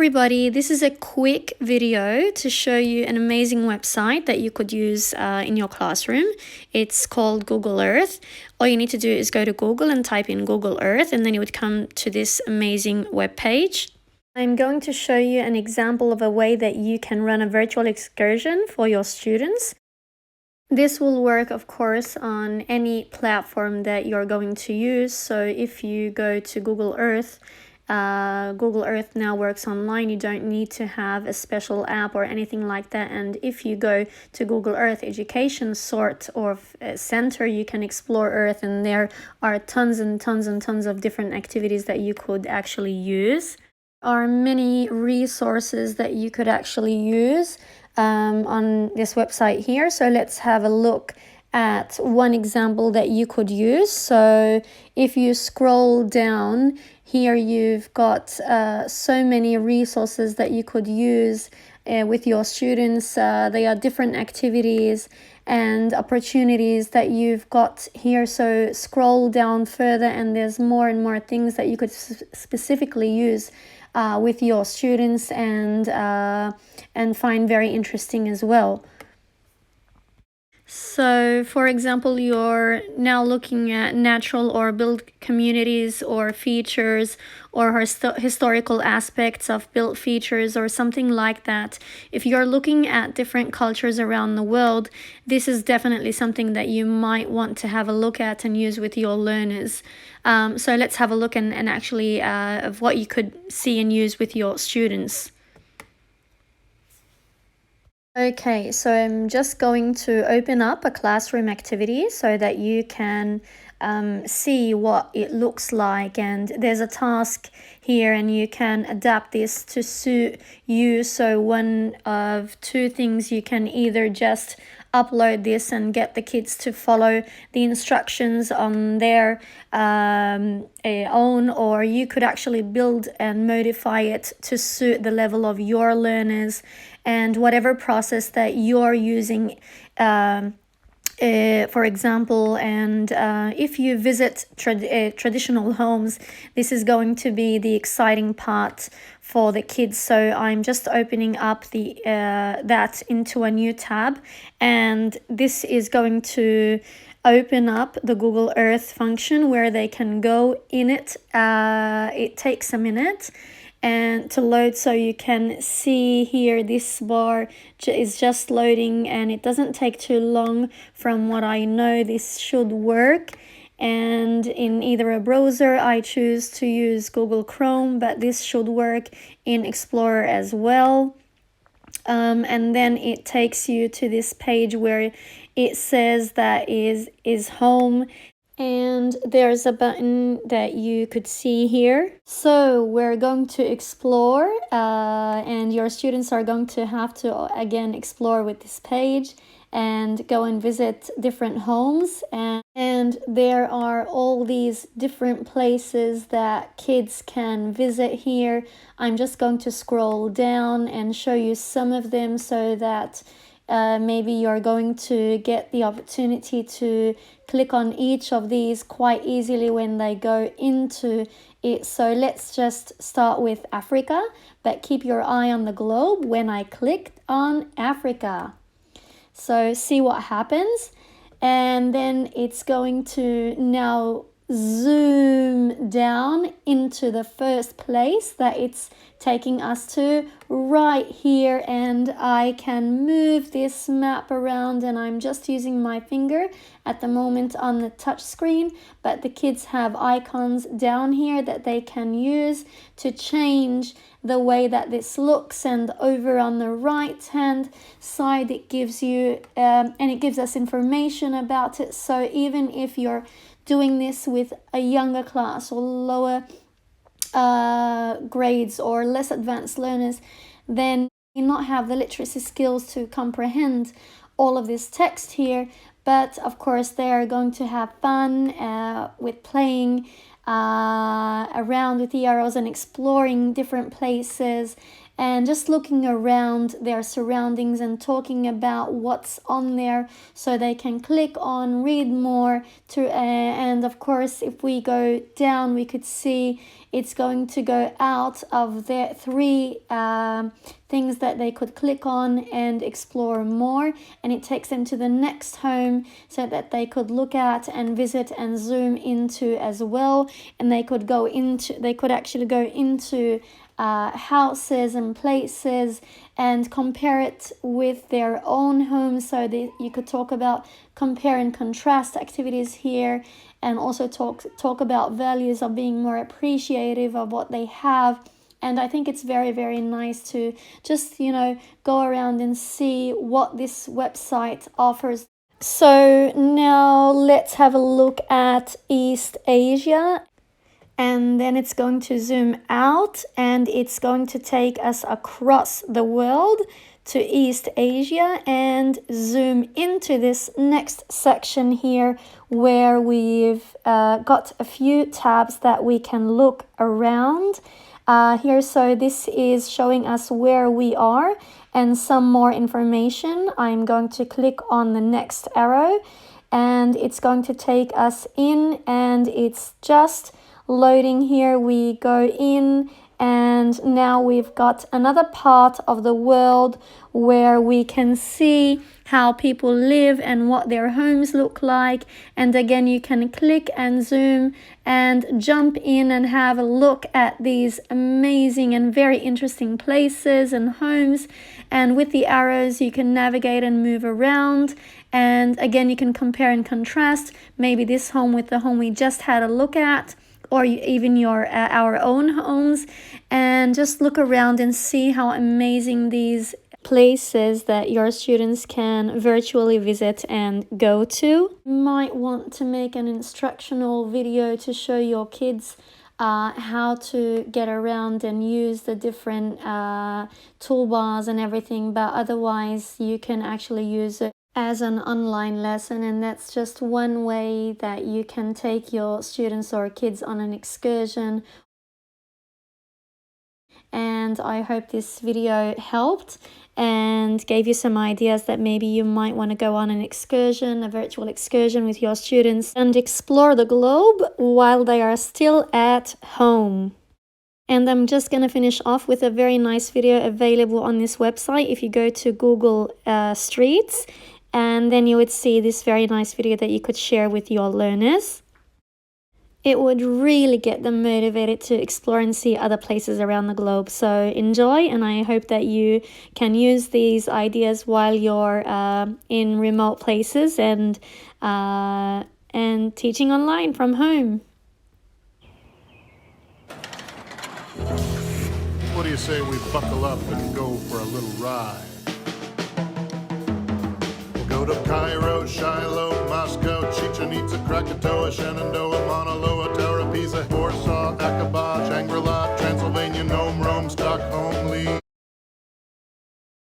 everybody, this is a quick video to show you an amazing website that you could use in your classroom. It's called Google Earth. All you need to do is go to Google and type in Google Earth, and then you would come to this amazing web page. I'm going to show you an example of a way that you can run a virtual excursion for your students. This will work, of course, on any platform that you're going to use. So if you go to Google Earth now works online. You don't need to have a special app or anything like that. And if you go to Google Earth Education sort of center, you can explore Earth, and there are tons and tons and tons of different activities that you could actually use. There are many resources that you could actually use on this website here. So let's have a look at one example that you could use. So if you scroll down here, you've got so many resources that you could use with your students. They are different activities and opportunities that you've got here. So scroll down further and there's more and more things that you could specifically use with your students and find very interesting as well. So, for example, you're now looking at natural or built communities or features or historical aspects of built features or something like that. If you're looking at different cultures around the world, this is definitely something that you might want to have a look at and use with your learners. So let's have a look and actually of what you could see and use with your students. Okay, so I'm just going to open up a classroom activity so that you can see what it looks like, and there's a task here and you can adapt this to suit you. So one of two things: you can either just upload this and get the kids to follow the instructions on their own, or you could actually build and modify it to suit the level of your learners and whatever process that you're using, for example. And if you visit traditional homes, this is going to be the exciting part for the kids. So I'm just opening up the that into a new tab, and this is going to open up the Google Earth function where they can go in it. It takes a minute and to load, so you can see here this bar is just loading and it doesn't take too long. From what I know, this should work, and in either a browser, I choose to use Google Chrome, but this should work in Explorer as well. And then it takes you to this page where it says that is home, and there's a button that you could see here. So we're going to explore, and your students are going to have to again explore with this page and go and visit different homes, and there are all these different places that kids can visit here. I'm just going to scroll down and show you some of them so that maybe you're going to get the opportunity to click on each of these quite easily when they go into it. So let's just start with Africa, but keep your eye on the globe when I clicked on Africa. So see what happens, and then it's going to now zoom down into the first place that it's taking us to right here, and I can move this map around, and I'm just using my finger at the moment on the touch screen, but the kids have icons down here that they can use to change the way that this looks. And over on the right hand side, it gives you and it gives us information about it. So even if you're doing this with a younger class or lower grades or less advanced learners, then you not have the literacy skills to comprehend all of this text here. But of course, they are going to have fun with playing around with the arrows and exploring different places and just looking around their surroundings and talking about what's on there, so they can click on, read more. And of course, if we go down, we could see it's going to go out of the three things that they could click on and explore more, and it takes them to the next home so that they could look at and visit and zoom into as well. And they could actually go into houses and places and compare it with their own homes, so that you could talk about compare and contrast activities here, and also talk about values of being more appreciative of what they have. And I think it's very, very nice to just, go around and see what this website offers. So now let's have a look at East Asia. And then it's going to zoom out, and it's going to take us across the world to East Asia and zoom into this next section here, where we've got a few tabs that we can look around here. So this is showing us where we are and some more information. I'm going to click on the next arrow, and it's going to take us in, and it's just loading here. We go in, and now we've got another part of the world where we can see how people live and what their homes look like. And again, you can click and zoom and jump in and have a look at these amazing and very interesting places and homes. And with the arrows, you can navigate and move around. And again, you can compare and contrast maybe this home with the home we just had a look at, or even our own homes, and just look around and see how amazing these places that your students can virtually visit and go to. You might want to make an instructional video to show your kids how to get around and use the different toolbars and everything, but otherwise you can actually use it as an online lesson, and that's just one way that you can take your students or kids on an excursion. And I hope this video helped and gave you some ideas that maybe you might want to go on an excursion, a virtual excursion with your students, and explore the globe while they are still at home. And I'm just going to finish off with a very nice video available on this website. If you go to Google Streets, and then you would see this very nice video that you could share with your learners. It would really get them motivated to explore and see other places around the globe. So enjoy, and I hope that you can use these ideas while you're in remote places and teaching online from home. What do you say we buckle up and go for a little ride? We'll go to Cairo, Shiloh, Moscow, Chichen Itza, Krakatoa, Shenandoah, Mauna Loa, Terra, Pisa, Warsaw, Aqaba,